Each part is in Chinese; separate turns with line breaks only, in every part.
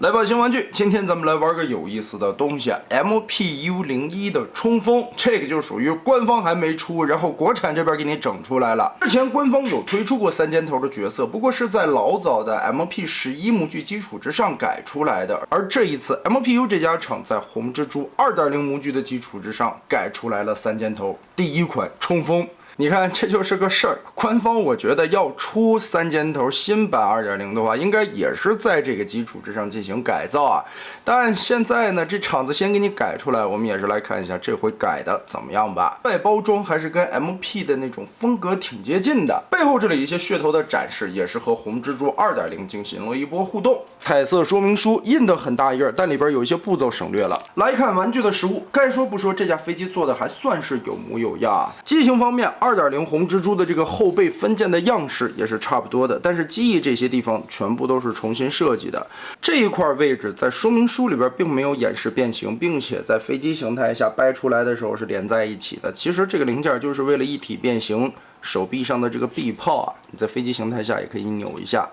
来吧，新玩具，今天咱们来玩个有意思的东西，MPU01的冲锋，这个就属于官方还没出，然后国产这边给你整出来了。之前官方有推出过三尖头的角色，不过是在老早的 MP11模具基础之上改出来的，而这一次 MPU 这家厂在红蜘蛛2.0模具的基础之上改出来了三尖头，第一款冲锋。你看，这就是个事儿。官方我觉得要出三尖头新版2.0的话，应该也是在这个基础之上进行改造啊。但现在呢，这厂子先给你改出来，我们也是来看一下这回改的怎么样吧。外包装还是跟 MP 的那种风格挺接近的。背后这里一些噱头的展示，也是和红蜘蛛2.0进行了一波互动。彩色说明书印的很大页，但里边有一些步骤省略了。来看玩具的实物，该说不说，这架飞机做的还算是有模有样啊。机型方面，2.0红蜘蛛的这个后背分件的样式也是差不多的，但是机翼这些地方全部都是重新设计的。这一块位置在说明书里边并没有演示变形，并且在飞机形态下掰出来的时候是连在一起的。其实这个零件就是为了一体变形，手臂上的这个臂炮啊，你在飞机形态下也可以扭一下。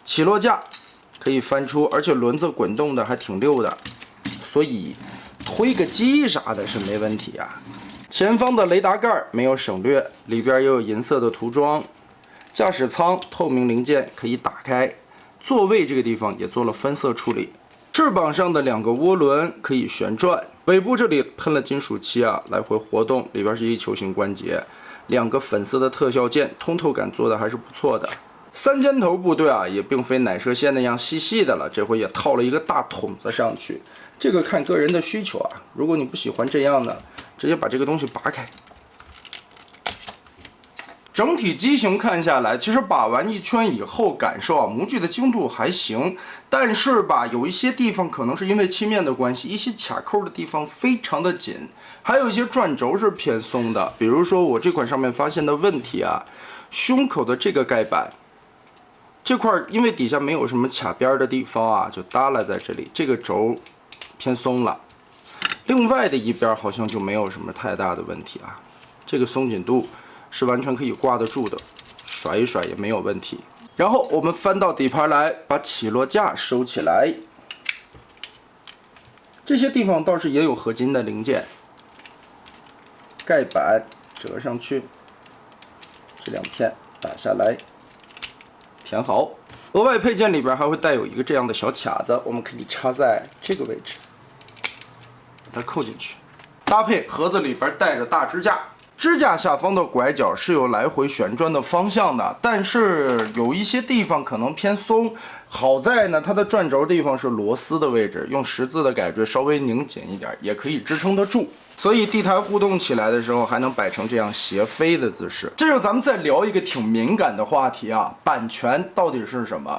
起落架可以翻出，而且轮子滚动的还挺溜的，所以推个机啥的是没问题啊。前方的雷达盖没有省略，里边也有银色的涂装。驾驶舱透明零件可以打开，座位这个地方也做了分色处理。翅膀上的两个涡轮可以旋转，尾部这里喷了金属漆啊，来回活动，里边是一球形关节。两个粉色的特效键，通透感做的还是不错的。三尖头部队啊，也并非奶射线那样细细的了，这回也套了一个大筒子上去。这个看个人的需求啊，如果你不喜欢这样的，直接把这个东西拔开。整体机型看下来，其实把玩一圈以后，感受啊，模具的精度还行，但是吧，有一些地方可能是因为漆面的关系，一些卡扣的地方非常的紧，还有一些转轴是偏松的。比如说我这款上面发现的问题啊，胸口的这个盖板。这块因为底下没有什么卡边的地方啊，就耷拉在这里，这个轴偏松了。另外的一边好像就没有什么太大的问题啊，这个松紧度是完全可以挂得住的，甩一甩也没有问题。然后我们翻到底盘来，把起落架收起来。这些地方倒是也有合金的零件，盖板折上去，这两片打下来。填好，额外配件里边还会带有一个这样的小卡子，我们可以插在这个位置，把它扣进去。搭配盒子里边带着大支架，支架下方的拐角是有来回旋转的方向的，但是有一些地方可能偏松。好在呢，它的转轴地方是螺丝的位置，用十字的改锥稍微拧紧一点，也可以支撑得住。所以地台互动起来的时候，还能摆成这样斜飞的姿势。这时候咱们再聊一个挺敏感的话题啊，版权到底是什么？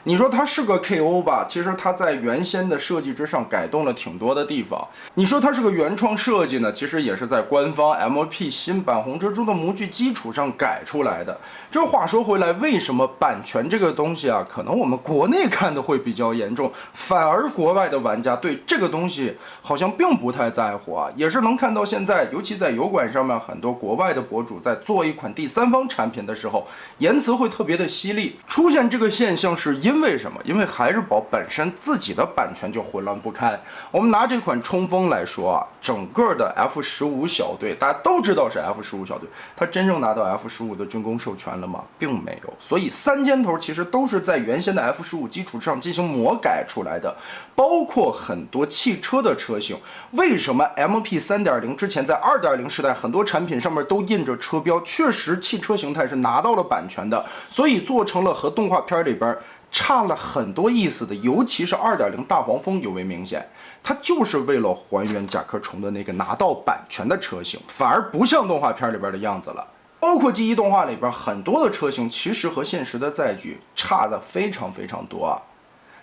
你说它是个 KO 吧，其实它在原先的设计之上改动了挺多的地方。你说它是个原创设计呢，其实也是在官方 MP 新版红蜘蛛的模具基础上改出来的。这话说回来，为什么版权这个东西啊，可能我们国内看的会比较严重，反而国外的玩家对这个东西好像并不太在乎啊。也是能看到现在，尤其在油管上面，很多国外的博主在做一款第三方产品的时候，言辞会特别的犀利。出现这个现象是因为什么？因为海之宝本身自己的版权就混乱不堪。我们拿这款冲锋来说啊，整个的 F15小队，大家都知道是 F15小队，它真正拿到 F15的军工授权了吗？并没有。所以三尖头其实都是在原先的 F15基础上进行魔改出来的，包括很多汽车的车型。为什么 MP 3.0之前在2.0时代很多产品上面都印着车标？确实汽车形态是拿到了版权的，所以做成了和动画片里边差了很多意思的，尤其是2.0大黄蜂尤为明显，它就是为了还原甲壳虫的那个拿到版权的车型，反而不像动画片里边的样子了。包括记忆动画里边很多的车型，其实和现实的载具差的非常非常多啊。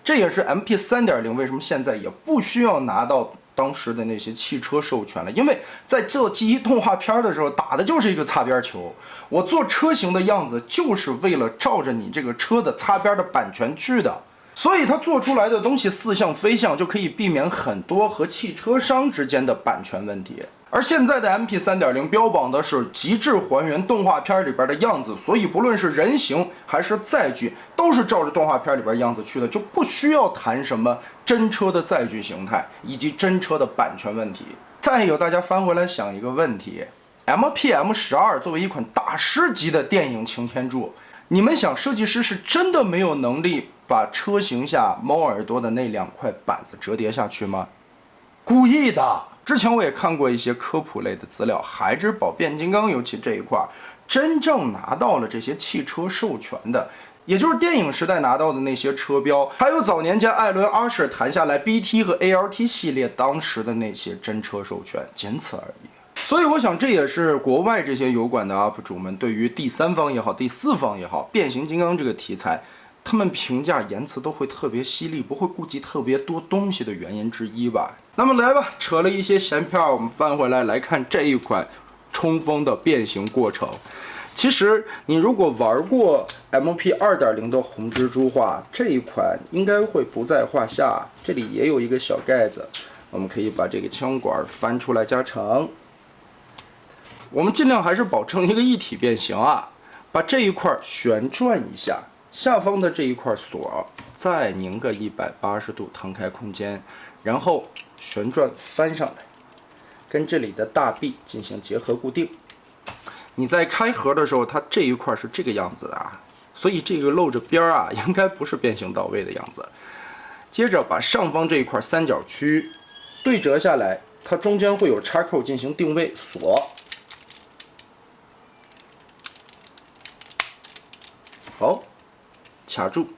这也是 MP 3.0为什么现在也不需要拿到当时的那些汽车授权了，因为在做记忆动画片的时候打的就是一个擦边球，我做车型的样子就是为了照着你这个车的擦边的版权去的，所以它做出来的东西似像非像，就可以避免很多和汽车商之间的版权问题。而现在的 MP 3.0标榜的是极致还原动画片里边的样子，所以不论是人形还是载具，都是照着动画片里边样子去的，就不需要谈什么真车的载具形态以及真车的版权问题。再有，大家翻回来想一个问题 ，MPM12作为一款大师级的电影擎天柱，你们想设计师是真的没有能力把车型下猫耳朵的那2块板子折叠下去吗？故意的。之前我也看过一些科普类的资料，孩之宝变形金刚尤其这一块，真正拿到了这些汽车授权的，也就是电影时代拿到的那些车标，还有早年间艾伦阿什谈下来 BT 和 ALT 系列当时的那些真车授权，仅此而已。所以我想这也是国外这些油管的 UP 主们对于第3方也好第4方也好变形金刚这个题材，他们评价言辞都会特别犀利，不会顾及特别多东西的原因之一吧。那么来吧，扯了一些闲篇，我们翻回来看这一款冲锋的变形过程。其实你如果玩过 MP 2.0的红蜘蛛话，这一款应该会不在话下。这里也有一个小盖子，我们可以把这个枪管翻出来加长。我们尽量还是保证一个一体变形啊，把这一块旋转一下，下方的这一块锁再拧个180度腾开空间，然后旋转翻上来，跟这里的大臂进行结合固定。你在开盒的时候，它这一块是这个样子的啊，所以这个露着边啊，应该不是变形到位的样子。接着把上方这一块三角区对折下来，它中间会有插扣进行定位锁。好，卡住。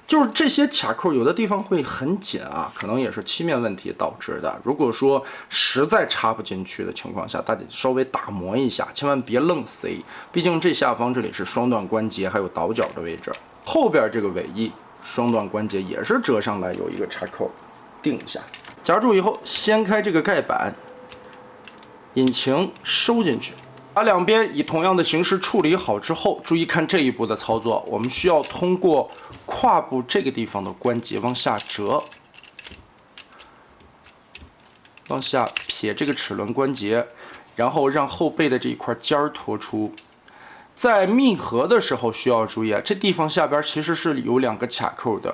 就是这些卡扣有的地方会很紧啊，可能也是漆面问题导致的。如果说实在插不进去的情况下，大家稍微打磨一下，千万别愣塞。毕竟这下方这里是双段关节，还有倒角的位置。后边这个尾翼双段关节也是折上来，有一个插扣定一下。夹住以后，掀开这个盖板，引擎收进去。把两边以同样的形式处理好之后，注意看这一步的操作，我们需要通过胯部这个地方的关节往下折，往下撇这个齿轮关节，然后让后背的这一块尖儿脱出。在密合的时候需要注意啊，这地方下边其实是有2个卡扣的。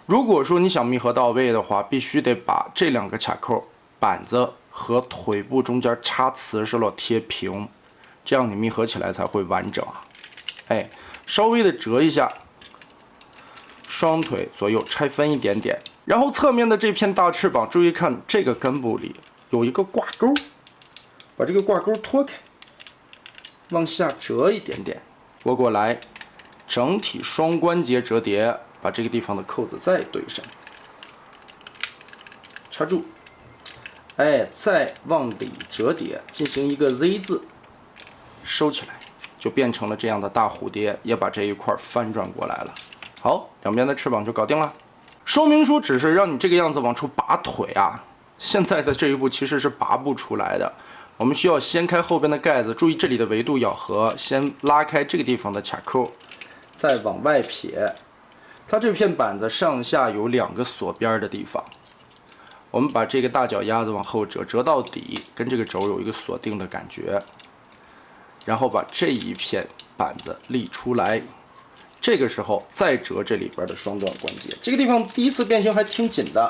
如果说你想密合到位的话，必须得把这2个卡扣板子和腿部中间插瓷实了贴平。这样你密合起来才会完整啊！哎，稍微的折一下，双腿左右拆分一点点，然后侧面的这片大翅膀，注意看这个根部里有一个挂钩，把这个挂钩脱开，往下折一点点，拨过来，整体双关节折叠，把这个地方的扣子再对上，插住，哎，再往里折叠，进行一个 Z 字。收起来，就变成了这样的大蝴蝶，也把这一块翻转过来了。好，两边的翅膀就搞定了。说明书只是让你这个样子往出拔腿啊，现在的这一步其实是拔不出来的。我们需要掀开后边的盖子，注意这里的维度咬合，先拉开这个地方的卡扣，再往外撇。它这片板子上下有2个锁边的地方，我们把这个大脚丫子往后折，折到底，跟这个轴有一个锁定的感觉。然后把这一片板子立出来，这个时候再折这里边的双段关节，这个地方第一次变形还挺紧的，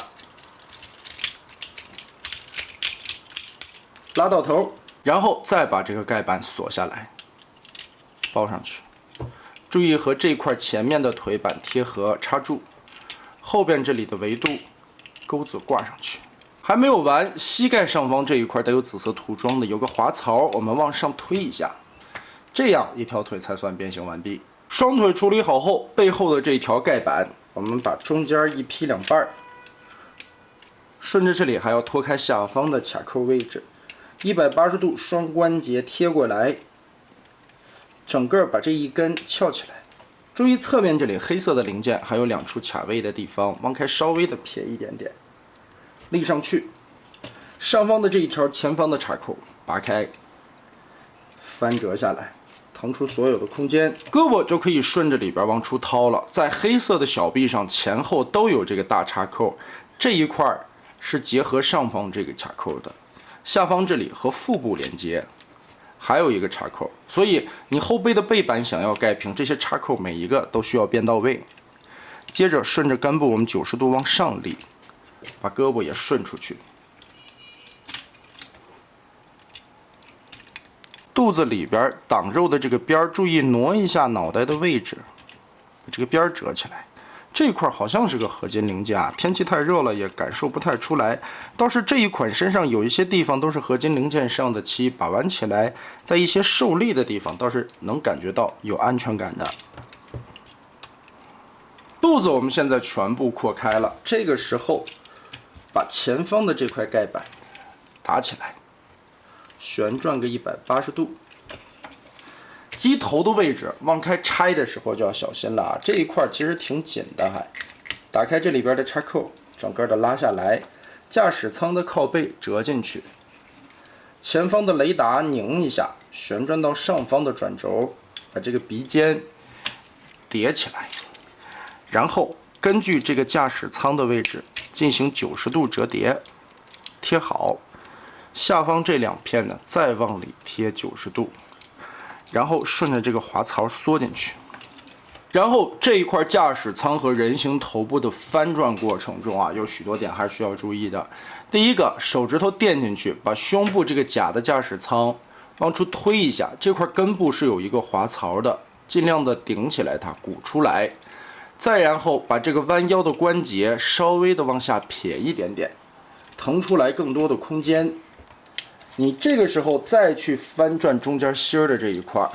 拉到头，然后再把这个盖板锁下来，包上去。注意和这块前面的腿板贴合，插住，后边这里的维度钩子挂上去。还没有完，膝盖上方这一块带有紫色涂装的有个滑槽，我们往上推一下。这样一条腿才算变形完毕。双腿处理好后，背后的这一条盖板，我们把中间一劈2半，顺着这里还要脱开下方的卡扣位置，180度双关节贴过来，整个把这一根翘起来。注意侧面这里黑色的零件还有2处卡位的地方，往开稍微的撇一点点，立上去。上方的这一条前方的卡扣拔开，翻折下来。腾出所有的空间，胳膊就可以顺着里边往出掏了。在黑色的小臂上前后都有这个大插扣，这一块是结合上方这个卡扣的。下方这里和腹部连接，还有一个插扣，所以你后背的背板想要盖平，这些插扣每一个都需要变到位。接着顺着根部我们90度往上立，把胳膊也顺出去。肚子里边挡肉的这个边儿，注意挪一下脑袋的位置，把这个边儿折起来。这一块好像是个合金零件啊，天气太热了也感受不太出来。倒是这一款身上有一些地方都是合金零件上的漆，把玩起来，在一些受力的地方倒是能感觉到有安全感的。肚子我们现在全部扩开了，这个时候把前方的这块盖板打起来，旋转个180度。机头的位置往开拆的时候就要小心了啊，这一块其实挺紧的还。打开这里边的插扣，整个的拉下来，驾驶舱的靠背折进去，前方的雷达拧一下，旋转到上方的转轴，把这个鼻尖叠起来，然后根据这个驾驶舱的位置进行90度折叠，贴好。下方这2片呢，再往里贴90度。然后顺着这个滑槽缩进去，然后这一块驾驶舱和人形头部的翻转过程中啊，有许多点还是需要注意的。第一个，手指头垫进去，把胸部这个假的驾驶舱往出推一下，这块根部是有一个滑槽的，尽量的顶起来它，鼓出来。再然后把这个弯腰的关节稍微的往下撇一点点，腾出来更多的空间。你这个时候再去翻转中间芯儿的这一块，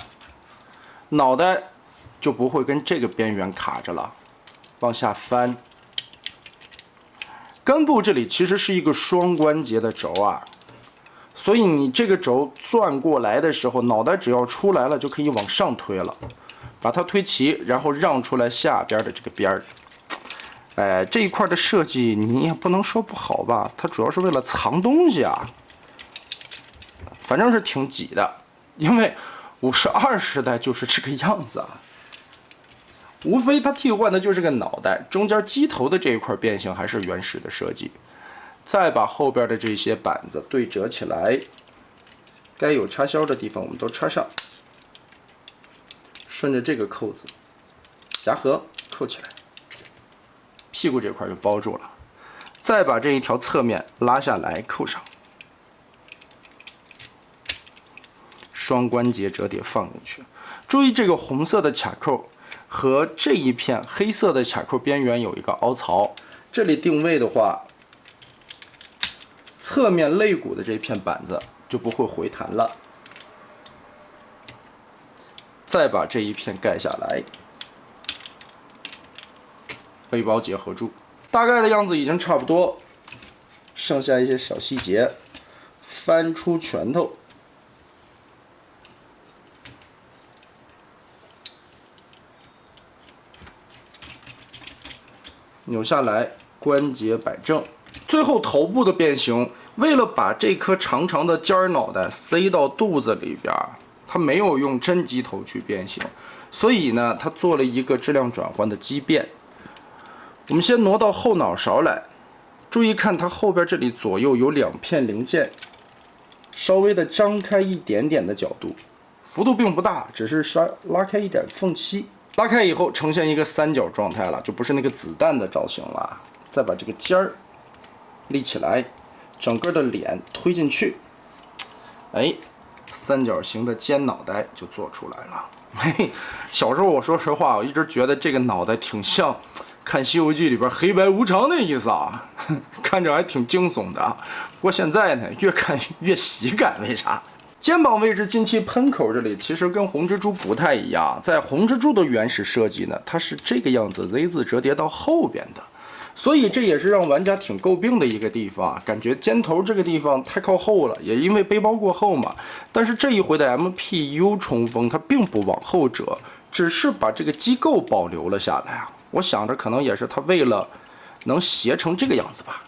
脑袋就不会跟这个边缘卡着了。往下翻，根部这里其实是一个双关节的轴啊，所以你这个轴转过来的时候，脑袋只要出来了就可以往上推了，把它推齐，然后让出来下边的这个边儿。这一块的设计你也不能说不好吧，它主要是为了藏东西啊。反正是挺挤的，因为52时代就是这个样子啊。无非它替换的就是个脑袋，中间机头的这一块变形还是原始的设计。再把后边的这些板子对折起来，该有插销的地方我们都插上，顺着这个扣子夹合扣起来，屁股这块就包住了。再把这一条侧面拉下来扣上。双关节折叠放进去，注意这个红色的卡扣和这一片黑色的卡扣边缘有一个凹槽，这里定位的话，侧面肋骨的这片板子就不会回弹了。再把这一片盖下来，背包结合住，大概的样子已经差不多，剩下一些小细节，翻出拳头。扭下来，关节摆正。最后头部的变形，为了把这颗长长的尖儿脑袋塞到肚子里边，它没有用真机头去变形，所以呢，它做了一个质量转换的畸变。我们先挪到后脑勺来，注意看它后边这里左右有2片零件，稍微的张开一点点的角度，幅度并不大，只是稍拉开一点缝隙。拉开以后呈现一个三角状态了，就不是那个子弹的造型了。再把这个尖儿立起来，整个的脸推进去，三角形的尖脑袋就做出来了。小时候我说实话，我一直觉得这个脑袋挺像看《西游记》里边黑白无常的意思啊，看着还挺惊悚的。不过现在呢，越看越喜感，为啥？肩膀位置进气喷口这里其实跟红蜘蛛不太一样，在红蜘蛛的原始设计呢，它是这个样子 Z 字折叠到后边的，所以这也是让玩家挺诟病的一个地方啊，感觉肩头这个地方太靠后了，也因为背包过厚嘛。但是这一回的 MPU 冲锋它并不往后折，只是把这个机构保留了下来啊。我想着可能也是它为了能斜成这个样子吧。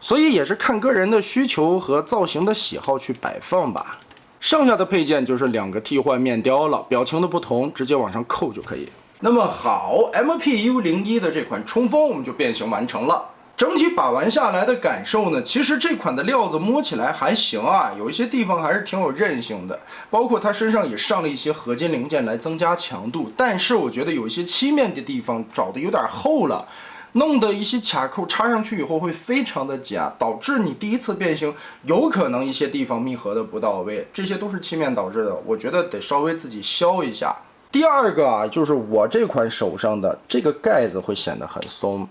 所以也是看个人的需求和造型的喜好去摆放吧。剩下的配件就是2个替换面雕了，表情的不同直接往上扣就可以。那么好 ，MPU01的这款冲锋我们就变形完成了。整体把玩下来的感受呢，其实这款的料子摸起来还行啊，有一些地方还是挺有韧性的，包括它身上也上了一些合金零件来增加强度，但是我觉得有一些漆面的地方找的有点厚了，弄的一些卡扣插上去以后会非常的假，导致你第一次变形有可能一些地方密合的不到位，这些都是漆面导致的，我觉得得稍微自己削一下。第二个啊，就是我这款手上的这个盖子会显得很松。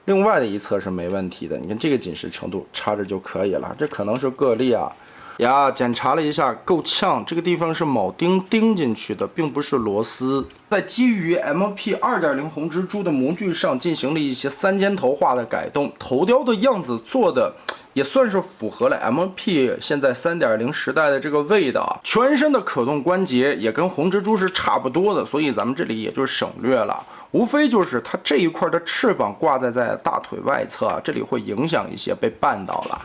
另外的一侧是没问题的，你看这个紧实程度插着就可以了，这可能是个例啊。呀，检查了一下，够呛，这个地方是铆钉钉进去的，并不是螺丝。在基于 MP 2.0 红蜘蛛的模具上进行了一些3尖头化的改动，头雕的样子做的也算是符合了 MP 现在 3.0 时代的这个味道。全身的可动关节也跟红蜘蛛是差不多的，所以咱们这里也就省略了。无非就是它这一块的翅膀挂在大腿外侧，这里会影响一些，被绊倒了。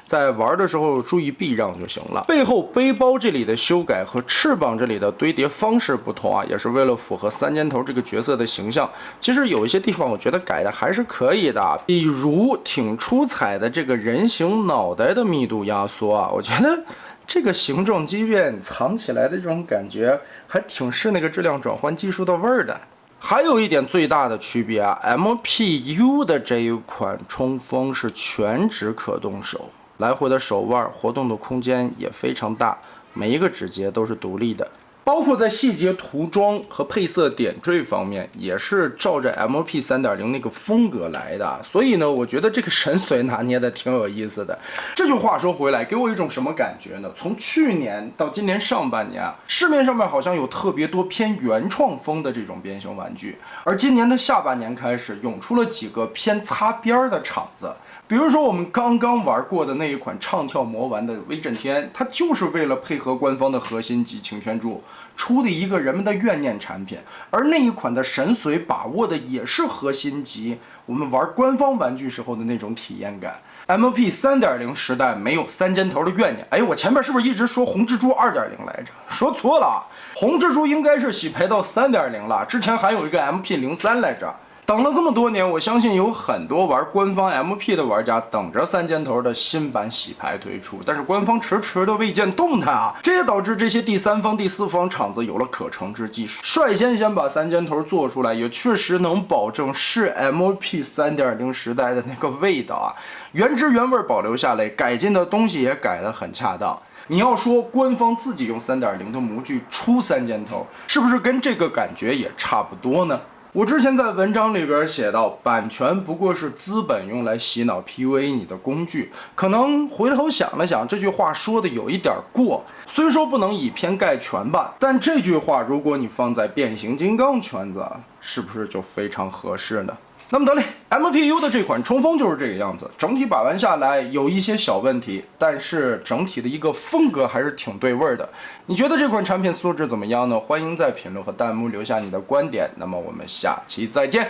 在玩的时候注意避让就行了。背后背包这里的修改和翅膀这里的堆叠方式不同啊，也是为了符合3尖头这个角色的形象。其实有一些地方我觉得改的还是可以的，比如挺出彩的这个人形脑袋的密度压缩啊，我觉得这个形状畸变藏起来的这种感觉还挺是那个质量转换技术的味儿的。还有一点最大的区别啊 ，MPU 的这一款冲锋是全指可动手，来回的手腕活动的空间也非常大，每一个指节都是独立的。包括在细节涂装和配色点缀方面，也是照着 MP 3.0 那个风格来的。所以呢，我觉得这个神髓拿捏的挺有意思的。这句话说回来，给我一种什么感觉呢？从去年到今年上半年啊，市面上面好像有特别多偏原创风的这种变形玩具，而今年的下半年开始，涌出了几个偏擦边的厂子。比如说我们刚刚玩过的那一款唱跳魔丸的威震天，它就是为了配合官方的核心级擎天柱出的一个人们的怨念产品，而那一款的神髓把握的也是核心级我们玩官方玩具时候的那种体验感。MP 3.0 时代没有3尖头的怨念。哎，我前面是不是一直说红蜘蛛 2.0 来着？说错了，红蜘蛛应该是洗牌到 3.0 了，之前还有一个 MP 03来着。等了这么多年，我相信有很多玩官方 MP 的玩家等着3尖头的新版洗牌推出，但是官方迟迟的未见动态啊，这也导致这些第三方、第四方厂子有了可乘之机，率先把3尖头做出来，也确实能保证是 MP 3.0 时代的那个味道啊，原汁原味保留下来，改进的东西也改得很恰当。你要说官方自己用 3.0 的模具出3尖头，是不是跟这个感觉也差不多呢？我之前在文章里边写到，版权不过是资本用来洗脑 PUA 你的工具。可能回头想了想，这句话说的有一点过，虽说不能以偏概全吧，但这句话如果你放在变形金刚圈子，是不是就非常合适呢？那么得嘞 ，MPU 的这款冲锋就是这个样子，整体把玩下来有一些小问题，但是整体的一个风格还是挺对味的。你觉得这款产品素质怎么样呢？欢迎在评论和弹幕留下你的观点。那么我们下期再见。